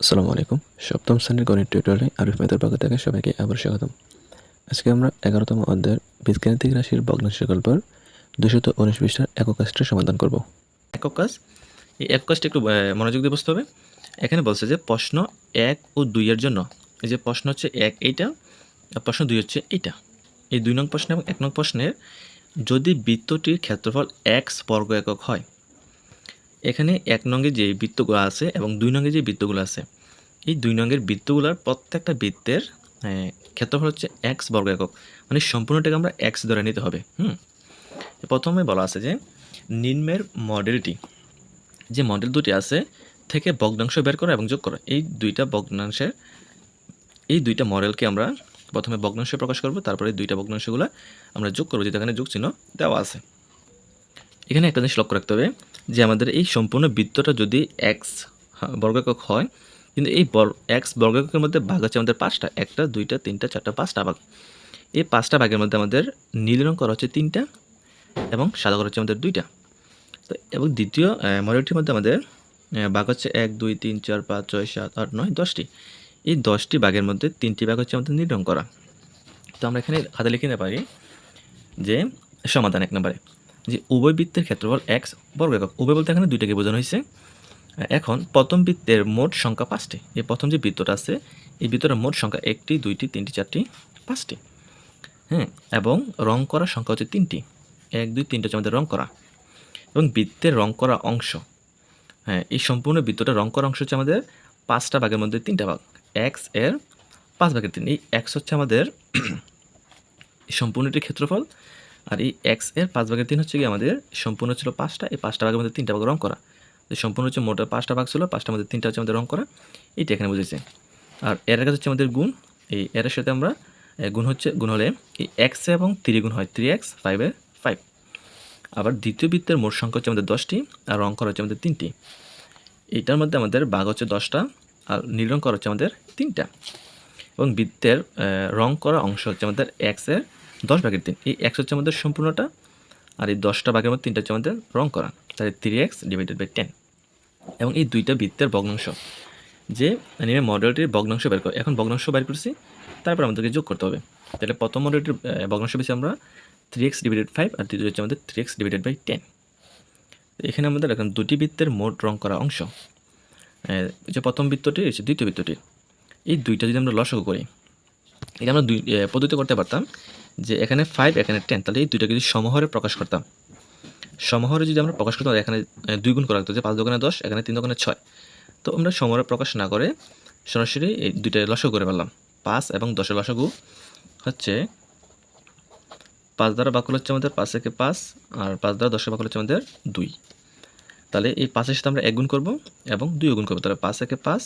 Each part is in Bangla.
আসসালামু আলাইকুম। সপ্তম শ্রেণীর গণিত টিউটোরিয়ালে আরিফ ম্যাথের পক্ষ থেকে সবাইকে আবার স্বাগতম। আজকে আমরা 11তম অধ্যায়ের বীজগাণিতিক রাশির ভগ্নাংশ গল্পের 219 পৃষ্ঠার একক কাজটি সমাধান করব। একক কাজ, এই একক কাজটা একটু মনোযোগ দিয়ে বুঝতে হবে। এখানে বলছে যে প্রশ্ন 1 ও 2 এর জন্য, এই যে প্রশ্ন হচ্ছে 1 এইটা, আর প্রশ্ন 2 হচ্ছে এইটা। এই 2 নং প্রশ্ন এবং 1 নং প্রশ্নের যদি বৃত্তটির ক্ষেত্রফল x বর্গ একক হয়, এখানে 1 নঙ্গে যে বৃত্তগুলো আছে এবং 2 নঙ্গে যে বৃত্তগুলো আছে, এই 2 নঙ্গের বৃত্তগুলোর প্রত্যেকটা বৃত্তের ক্ষেত্রফল হচ্ছে x বর্গ একক, মানে সম্পূর্ণটাকে আমরা x ধরে নিতে হবে। প্রথমে বলা আছে যে নিম্নের মডেলটি, যে মডেল দুটি আছে থেকে ভগ্নাংশ বের করা এবং যোগ করা। এই দুইটা মডেলকে আমরা প্রথমে ভগ্নাংশে প্রকাশ করব, তারপরে দুইটা ভগ্নাংশগুলো আমরা যোগ করব, যেটা এখানে যোগ চিহ্ন দেওয়া আছে। এখানে একটা জিনিস লক্ষ্য রাখতে হবে যে আমাদের এই সম্পূর্ণ বৃত্তটা যদি এক্স বর্গ একক হয়, কিন্তু এই এক্স বর্গ এককের মধ্যে ভাগ আছে আমাদের 5টা, 1টা 2টা 3টা 4টা 5টা ভাগ। এই 5টা ভাগের মধ্যে আমাদের নীল রং করা হচ্ছে 3টা এবং সাদা করা হচ্ছে আমাদের 2টা। তো এবং দ্বিতীয় মডেলটির মধ্যে আমাদের ভাগ হচ্ছে 1 2 3 4 5 6 7 8 9 10টি। এই 10টি ভাগের মধ্যে 3টি ভাগ হচ্ছে আমাদের নীল রং করা। তো আমরা এখানে খাতা লিখে নিতে পারি যে সমাধান 1 নম্বরে যে উভয় বৃত্তের ক্ষেত্রফল x বর্গ একক। উভয় বলতে এখানে দুইটাকে বোঝানো হয়েছে। এখন প্রথম বৃত্তের মোট সংখ্যা 5টি। এই প্রথম যে বৃত্তটা আছে, এই বৃত্তটার মোট সংখ্যা 1টি 2টি 3টি 4টি 5টি। এবং রং করা সংখ্যা হচ্ছে 3টি। 1 2 3টা হচ্ছে আমাদের রং করা। এবং বৃত্তের রং করা অংশ, এই সম্পূর্ণ বৃত্তটা রং করা অংশ হচ্ছে আমাদের 5টা ভাগের মধ্যে 3টা ভাগ, x এর 5 ভাগের 3। এই x হচ্ছে আমাদের সম্পূর্ণটির ক্ষেত্রফল, আর এই x এর 5 ভাগের 3 হচ্ছে কি আমাদের সম্পূর্ণ ছিল 5টা, এই 5টা ভাগের মধ্যে 3টা ভাগ রং করা। সম্পূর্ণ হচ্ছে মোট 5টা ভাগ ছিল, 5টার মধ্যে 3টা হচ্ছে আমাদের রং করা, এইটা এখানে বুঝেছে। আর এর কাছে হচ্ছে আমাদের গুণ, এই এর সাথে আমরা গুণ হলে এই x এবং 3 গুণ হয় 3x 5 এর 5। আবার দ্বিতীয় বৃত্তের মোট সংখ্যা হচ্ছে আমাদের 10টি, আর রং করা হচ্ছে আমাদের 3টি। এইটার মধ্যে আমাদের ভাগ হচ্ছে 10টা, আর নীল রং করা হচ্ছে আমাদের 3টা। এবং বৃত্তের রং করা অংশ হচ্ছে আমাদের x এর 10 ভাগের 3। এই x হচ্ছে আমাদের সম্পূর্ণটা, আর এই 10টা ভাগের মধ্যে 3টা হচ্ছে আমাদের রং করা, তাহলে 3x ডিভাইডেড বাই 10। এবং এই দুইটা বৃত্তের ভগ্নাংশ, যে নিয়ে মডেলটির ভগ্নাংশ বের করে, এখন ভগ্নাংশ বের করছি, তারপর আমাদেরকে যোগ করতে হবে। তাহলে প্রথম মডেলটির ভগ্নাংশ পেয়েছি আমরা 3x ডিভাইডেড 5, আর দ্বিতীয় হচ্ছে আমাদের 3x ডিভাইডেড বাই 10। এখানে আমাদের এখন দুটি বৃত্তের মোট রং করা অংশ, যে প্রথম বৃত্তটি হচ্ছে দ্বিতীয় বৃত্তটি, এই দুইটা যদি আমরা লসাগু করি, এটা আমরা দুই পদ্ধতি করতে পারতাম যে এখানে 5 এখানে 10, তাহলে এই দুইটাকে যদি সমহরে প্রকাশ করতাম, সমহরে যদি আমরা প্রকাশ করতাম, এখানে 2 গুণ করা হতো, যে 5 দোকানে 10, এখানে 3 দোকানে 6। তো আমরা সমহরে প্রকাশ না করে সরাসরি এই দুইটা লসাগু করে ফেললাম। 5 এবং 10 এর লসাগু হচ্ছে 5 দ্বারা ভাগ হচ্ছে আমাদের 5 একে 5, আর 5 দ্বারা 10 ভাগ হচ্ছে আমাদের 2। তাহলে এই 5 এর সাথে আমরা 1 গুণ করবো এবং 2 গুণ করবো, তাহলে 5 একে 5,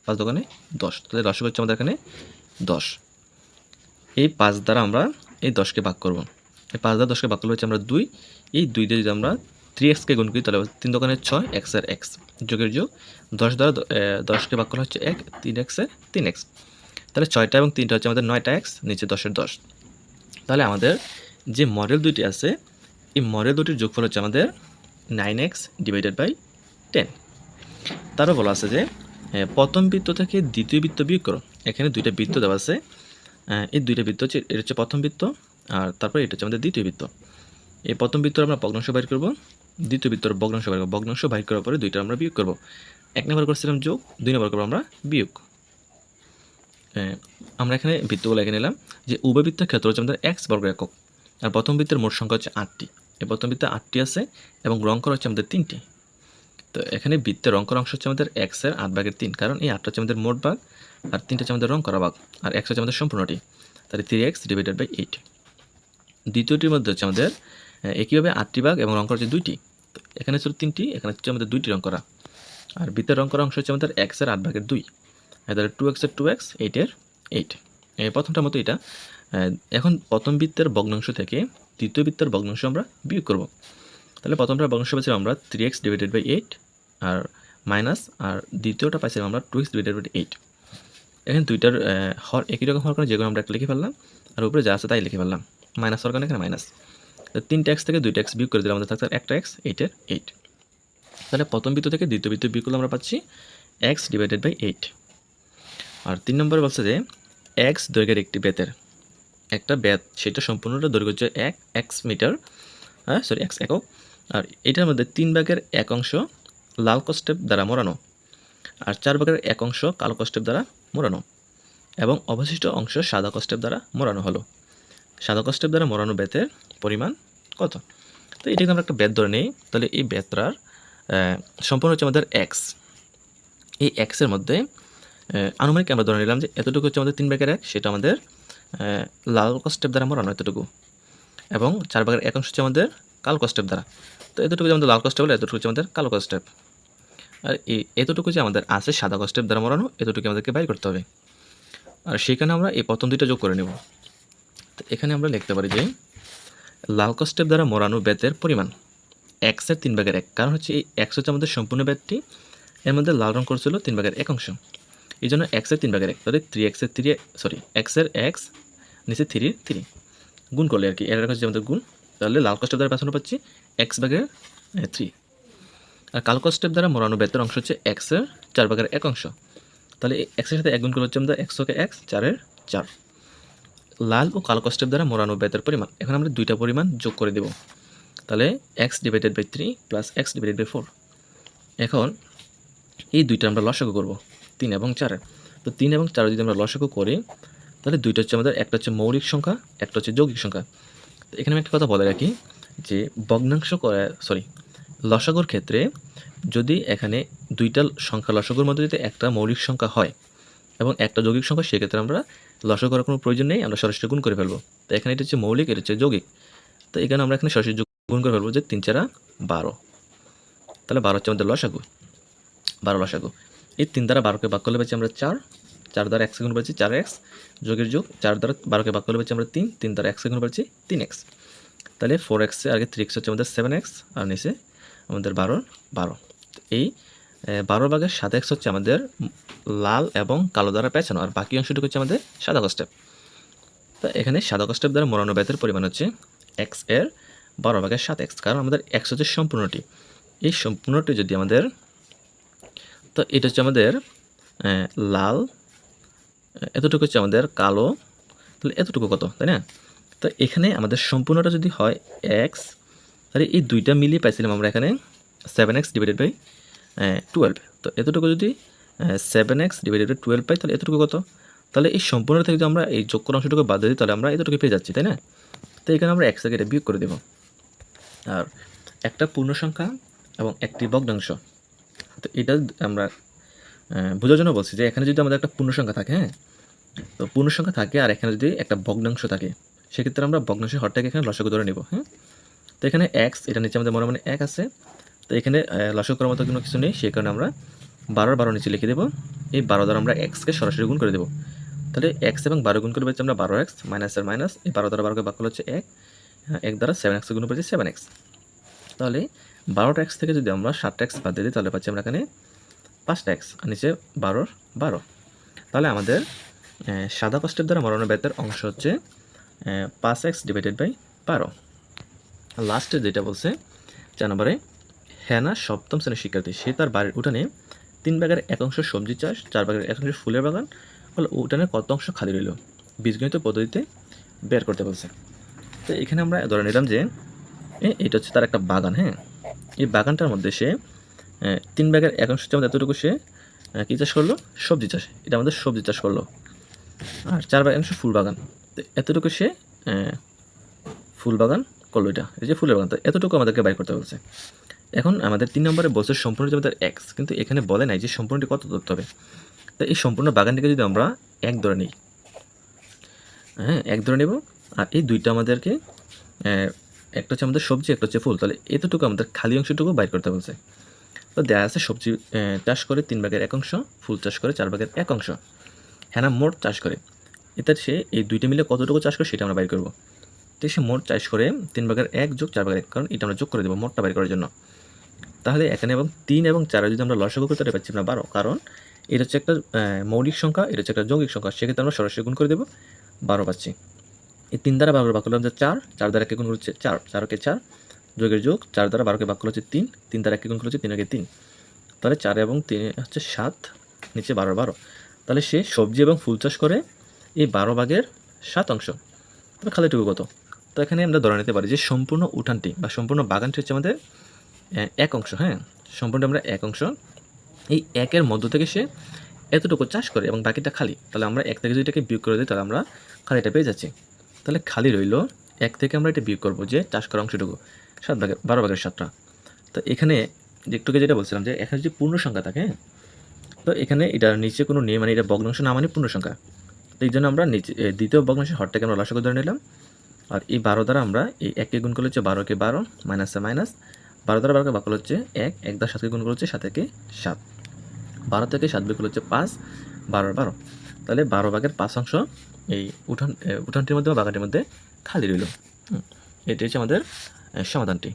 5 দোকানে 10, তাহলে লসাগু হচ্ছে আমাদের এখানে 10। এই 5 দ্বারা আমরা এই 10কে ভাগ করব। এই 5 দ্বারা 10কে ভাগ করলে হচ্ছে আমরা 2। এই 2 দিয়ে যদি আমরা 3xকে গুণ করি, তাহলে 3 দোকানে 6, x এর x, যোগের যোগ, 10 দ্বারা 10কে ভাগ করলে হচ্ছে 1, 3x এর 3x, তাহলে 6টা এবং 3টা হচ্ছে আমাদের 9টা x, নিচে 10-এর 10। তাহলে আমাদের যে মডেল দুইটি আছে, এই মডেল দুটির যোগফল হচ্ছে আমাদের 9x ডিভাইডেড বাই 10। তারপর বলা আছে যে প্রথম বৃত্ত থেকে দ্বিতীয় বৃত্ত বিয়োগ করো। এখানে দুইটা বৃত্ত দেওয়া আছে, এই দুইটা বৃত্ত হচ্ছে, এটা হচ্ছে প্রথম বৃত্ত, আর তারপরে এটা হচ্ছে আমাদের দ্বিতীয় বৃত্ত। এই প্রথম বৃত্তর আমরা ভগ্নাংশ বাইর করব, দ্বিতীয় বৃত্তর ভগ্নাংশ বাইর করব। ভগ্নাংশ বাইর করার পরে দুইটা আমরা বিয়োগ করব। 1 নম্বর করছিলাম যোগ, 2 নম্বর করবো আমরা বিয়োগ। আমরা এখানে বৃত্তগুলো এঁকে নিলাম যে উভয় বৃত্তের ক্ষেত্র হচ্ছে আমাদের x বর্গ একক, আর প্রথম বৃত্তের মোট সংখ্যা হচ্ছে 8টি। এই প্রথম বৃত্তে 8টি আছে এবং রং করা হচ্ছে আমাদের 3টি। তো এখানে বৃত্তের রং করা অংশ হচ্ছে আমাদের x এর 8 ভাগের 3, কারণ এই 8টা হচ্ছে আমাদের মোট ভাগ, আর 3টা হচ্ছে আমাদের রং করা ভাগ, আর x হচ্ছে আমাদের সম্পূর্ণটি, তাহলে 3x ডিভাইডেড বাই 8। দ্বিতীয়টির মধ্যে হচ্ছে আমাদের একইভাবে 8টি ভাগ এবং রং করা হচ্ছে 2টি। তো এখানে ছিল 3টি, এখানে হচ্ছে আমাদের 2টি রং করা, আর বৃত্তের রং করা অংশ হচ্ছে আমাদের x এর 8 ভাগের 2, তাহলে 2x এর 2x, 8 এর 8। প্রথমটার মতো এটা। এখন প্রথম বৃত্তের ভগ্নাংশ থেকে দ্বিতীয় বৃত্তের ভগ্নাংশ আমরা বিয়োগ করব। তাহলে প্রথমটার ভগ্নাংশ পেয়েছিলাম আমরা 3x ডিভাইডেড বাই 8, আর মাইনাস, আর দ্বিতীয়টা পাইছিলাম আমরা 2x ডিভাইডেড বাই 8। এখানে দুইটার হর একই রকম হওয়ার কারণে যেগুলো আমরা একটা লিখে ফেললাম, আর উপরে যা আছে তাই লিখে ফেললাম, মাইনাস হওয়ার কারণে এখানে মাইনাস। তো 3টা x থেকে 2টা x বিয়োগ করে দিলে আমাদের থাকছে একটা x, 8 এর 8। তাহলে প্রথম বৃত্ত থেকে দ্বিতীয় বৃত্ত বিয়োগ করলে আমরা পাচ্ছি x ডিভাইডেড বাই 8। আর 3 নম্বরে বলছে যে x দৈর্ঘ্যের একটি বেতের একটা বেত, সেটা সম্পূর্ণটা দৈর্ঘ্য হচ্ছে x মিটার, x একক। আর এটার মধ্যে 3 ভাগের 1 অংশ লাল কষ্টেপ দ্বারা মোড়ানো আর 4 ভাগের 1 অংশ কালো কষ্টেপ দ্বারা মোড়ানো এবং অবশিষ্ট অংশ সাদা কষ্টেপ দ্বারা মোড়ানো হলো। সাদা কষ্টেপ দ্বারা মোড়ানো বেতের পরিমাণ কত? তো এটাকে আমরা একটা বেত ধরে নেই, তাহলে এই বেতটার সম্পূর্ণ হচ্ছে আমাদের x। এই x এর মধ্যে আনুমানিক আমরা ধরে নিলাম যে এতটুকু হচ্ছে আমাদের 3 ভাগের 1, সেটা আমাদের লাল কষ্টেপ দ্বারা মোড়ানো এতটুকু, এবং 4 ভাগের 1 অংশ হচ্ছে আমাদের কালো কষ্টেপ দ্বারা। তো এতটুকু যে আমাদের লাল কষ্টেপ হলো, এতটুকু হচ্ছে আমাদের কালো কষ্টেপ, আর এতটুকু যে আমাদের আছে সাদা কষ্টেপ দ্বারা মোড়ানো, এতটুকু আমাদেরকে বাইর করতে হবে। আর সেখানে আমরা এই প্রথম দুইটা যোগ করে নেব। তো এখানে আমরা লিখতে পারি যে লাল কষ্টেপ দ্বারা মোড়ানো বেতের পরিমাণ x এর 3 ভাগের 1, কারণ হচ্ছে এই x হচ্ছে আমাদের সম্পূর্ণ বেতটি, এর মধ্যে লাল রং করছিল 3 ভাগের 1 অংশ, এই জন্য x এর 3 ভাগের 1, তাহলে 3x এর 3 x এর x নিচে 3 3 গুণ করলে আর কি, এর হচ্ছে আমাদের গুণ, তাহলে লাল কষ্টেপ দ্বারা পেছনে পাচ্ছি x ভাগের 3, আর কালো কষ্টেপ দ্বারা মোড়ানো বেতের অংশ হচ্ছে x এর 4 ভাগের 1 অংশ, তাহলে x এর সাথে 1 গুণ করলে হচ্ছে আমাদের x কে x 4 এর 4। লাল ও কালো কষ্টেপ দ্বারা মোড়ানো বেতের পরিমাণ, এখন আমরা দুইটা পরিমাণ যোগ করে দেব, তাহলে x divided by 3 plus x divided by 4। এখন এই দুইটা আমরা লসাগু করব 3 এবং 4 এর। তো 3 এবং 4 যদি আমরা লসাগু করি, তাহলে দুইটা হচ্ছে আমাদের, একটা হচ্ছে মৌলিক সংখ্যা, একটা হচ্ছে যৌগিক সংখ্যা। তো এখানে আমি একটা কথা বলে রাখি যে ভগ্নাংশ লসাগুর ক্ষেত্রে যদি এখানে দুইটা সংখ্যা লসাগুর মধ্যে যদি একটা মৌলিক সংখ্যা হয় এবং একটা যৌগিক সংখ্যা, সেক্ষেত্রে আমরা লসাগু করার কোনো প্রয়োজন নেই, আমরা সরাসরি গুণ করে ফেলবো। তো এখানে এটা হচ্ছে মৌলিক, এটা হচ্ছে যৌগিক, তো এখানে আমরা এখানে সরাসরি গুণ করে ফেলবো যে 3 4 12, তাহলে 12 হচ্ছে আমাদের লসাগু, 12 লসাগু। এই 3 দ্বারা 12কে ভাগ করলে পাচ্ছি আমরা 4, 4 দ্বারা x গুণ পাচ্ছি 4x, যোগের যোগ 4 দ্বারা 12কে ভাগ করলে পাচ্ছি আমরা 3, 3 দ্বারা x গুণ পাচ্ছি 3x, তাহলে 4x এর আগে 3x হচ্ছে আমাদের 7x, আর নিচে আমাদের 12। এই 12 ভাগের 7x হচ্ছে আমাদের লাল এবং কালো দ্বারা পেঁচানো, আর বাকি অংশটুকু হচ্ছে আমাদের সাদা কষ্টেপ। তো এখানে সাদা কষ্টেপ দ্বারা মোড়ানো বেতের পরিমাণ হচ্ছে x এর 12 ভাগের 7x, কারণ আমাদের x হচ্ছে সম্পূর্ণটি, এই সম্পূর্ণটি যদি আমাদের, তো এটা হচ্ছে আমাদের লাল, এতটুকু হচ্ছে আমাদের কালো, তাহলে এতটুকু কত, তাই না? তো এখানে আমাদের সম্পূর্ণটা যদি হয় x, তাহলে এই দুইটা মিলিয়ে পাইছিলাম আমরা এখানে 7x ডিভাইডেড বাই 12। তো এতটুকু যদি 7x ডিভাইডেড বাই 12 পাই, তাহলে এতটুকু কত? তাহলে এই সম্পূর্ণ থেকে যদি আমরা এই যোগ করা অংশটুকু বাদ দিই, তাহলে আমরা এতটুকু পেয়ে যাচ্ছি, তাই না? তো এখানে আমরা x থেকে এটা বিয়োগ করে দেব। আর একটা পূর্ণ সংখ্যা এবং একটি ভগ্নাংশ, তো এটা আমরা বোঝার জন্য বলছি যে এখানে যদি আমাদের একটা পূর্ণ সংখ্যা থাকে, হ্যাঁ, তো পূর্ণ সংখ্যা থাকে, আর এখানে যদি একটা ভগ্নাংশ থাকে, সেক্ষেত্রে আমরা ভগ্নাংশের হরটাকে এখানে লসাগু ধরে নেব, হ্যাঁ। তো এখানে x, এটা নিচে আমাদের মনে 1 আছে, তো এখানে লসাগু করার মতো কোনো কিছু নেই, সেই কারণে আমরা 12 নিচে লিখে দেবো। এই 12 দ্বারা আমরা x-কে সরাসরি গুণ করে দেবো, তাহলে x এবং 12 গুণ করে পাচ্ছি আমরা 12x, মাইনাসের মাইনাস, এই 12 দ্বারা 12কে ভাগ করলে হচ্ছে 1 দ্বারা 7x গুণ পাচ্ছি 7x, তাহলে 12টা x থেকে যদি আমরা 7টা x বাদ দিই, তাহলে পাচ্ছি আমরা এখানে 5টা x, আর নিচে 12। তাহলে আমাদের সাদা কষ্টেপ দ্বারা মোড়ানো বেতের অংশ হচ্ছে 5x ডিভাইডেড বাই 12। লাস্টে যেটা বলছে 4 নম্বরে, হ্যানা 7ম শ্রেণীর শিক্ষার্থী, সে তার বাড়ির উঠানে 3 ভাগের 1 অংশ সবজি চাষ, 4 ভাগের 1 অংশ ফুলের বাগান, ফলে উঠানের কত অংশ খালি রইল বীজগণিত পদ্ধতিতে বের করতে বলছে। তো এখানে আমরা ধরে নিলাম যে এটা হচ্ছে তার একটা বাগান, হ্যাঁ, এই বাগানটার মধ্যে সে 3 ভাগের 1 অংশ হচ্ছে এতটুকু সে কী চাষ করলো, সবজি চাষ, এটা আমাদের সবজি চাষ করলো, আর 4 ভাগের অংশ ফুল বাগান, তো এতটুকু সে ফুল বাগান করলো, এটা এই যে ফুলের বাগান, তো এতটুকু আমাদেরকে বাইর করতে বলছে। এখন আমাদের 3 নম্বরে বলছে সম্পূর্ণ আমাদের x, কিন্তু এখানে বলে নাই যে সম্পূর্ণটি কত ধরতে হবে। তো এই সম্পূর্ণ বাগানটিকে যদি আমরা 1 ধরে নিই, হ্যাঁ 1 ধরে নেব, আর এই দুইটা আমাদেরকে একটা হচ্ছে আমাদের সবজি, একটা হচ্ছে ফুল, তাহলে এতটুকু আমাদের খালি অংশটুকু বাইর করতে বলছে। তো দেওয়া আছে সবজি চাষ করে 3 ভাগের 1 অংশ, ফুল চাষ করে 4 ভাগের 1 অংশ, হ্যাঁ মোট চাষ করে, এটা সে এই দুইটা মিলে কতটুকু চাষ করে সেটা আমরা বাইর করবো। তো সে মোট চাষ করে 3 ভাগের 1 যোগ 4 ভাগের 1, কারণ এটা আমরা যোগ করে দেবো মোটটা বাইর করার জন্য। তাহলে এখানে এবং 3 এবং 4 যদি আমরা লসাগু করতে পারছি না 12, কারণ এটা হচ্ছে একটা মৌলিক সংখ্যা, এটা হচ্ছে একটা যৌগিক সংখ্যা, সেক্ষেত্রে আমরা সরাসরি গুণ করে দেবো, 12 পাচ্ছি। এই 3 দ্বারা 12 ভাগ করলাম যে 4, 4 দ্বারা 1 গুণ হচ্ছে 4, 4কে 4, যোগের যোগ 4 দ্বারা 12কে ভাগ করলে হচ্ছে 3, 3 দ্বারা 1 গুণ করলে হচ্ছে 3 কে 3, তাহলে 4 এবং 3 হচ্ছে 7, নিচে 12, তাহলে সে সবজি এবং ফুল চাষ করে এই 12/7 তবে খালিটুকু কত? তো এখানে আমরা ধরে নিতে পারি যে সম্পূর্ণ উঠানটি বা সম্পূর্ণ বাগানটি হচ্ছে আমাদের 1 অংশ, হ্যাঁ? সম্পূর্ণ আমরা 1 অংশ। এই 1-এর মধ্য থেকে সে এতটুকু চাষ করে এবং বাকিটা খালি। তাহলে আমরা 1 থেকে যদি এটাকে বিয়োগ করে দিই তাহলে আমরা খালিটা পেয়ে যাচ্ছি। তাহলে খালি রইল 1 থেকে আমরা এটা বিয়োগ করব যে চাষ করা অংশটুকু 12/7টা। তো এখানে যে একটু আগে যেটা বলছিলাম যে এখানে যদি পূর্ণ সংখ্যা থাকে, হ্যাঁ? তো এখানে এটার নিচে কোনো নেই, মানে এটা ভগ্নাংশ না মানে পূর্ণ সংখ্যা। তো এই জন্য আমরা নিচে দ্বিতীয় ভগ্নাংশের হরটাকে আমরা লসাগু ধরে নিলাম। আর এই 12 দ্বারা আমরা এই 1 কে গুণ করলে হচ্ছে 12 কে 12 মাইনাসে মাইনাস, 12 দ্বারা 12 কে ভাগ করলে হচ্ছে 1, 1 দ্বারা 7 কে গুণ করলে হচ্ছে 7 একে 7, 12 থেকে 7 বিয়োগ করলে হচ্ছে 5, 12 12। তাহলে 12/5 অংশ এই উঠানটির মধ্যে বা বাগানটির মধ্যে খালি রইল। এটি হচ্ছে আমাদের সমাধানটি।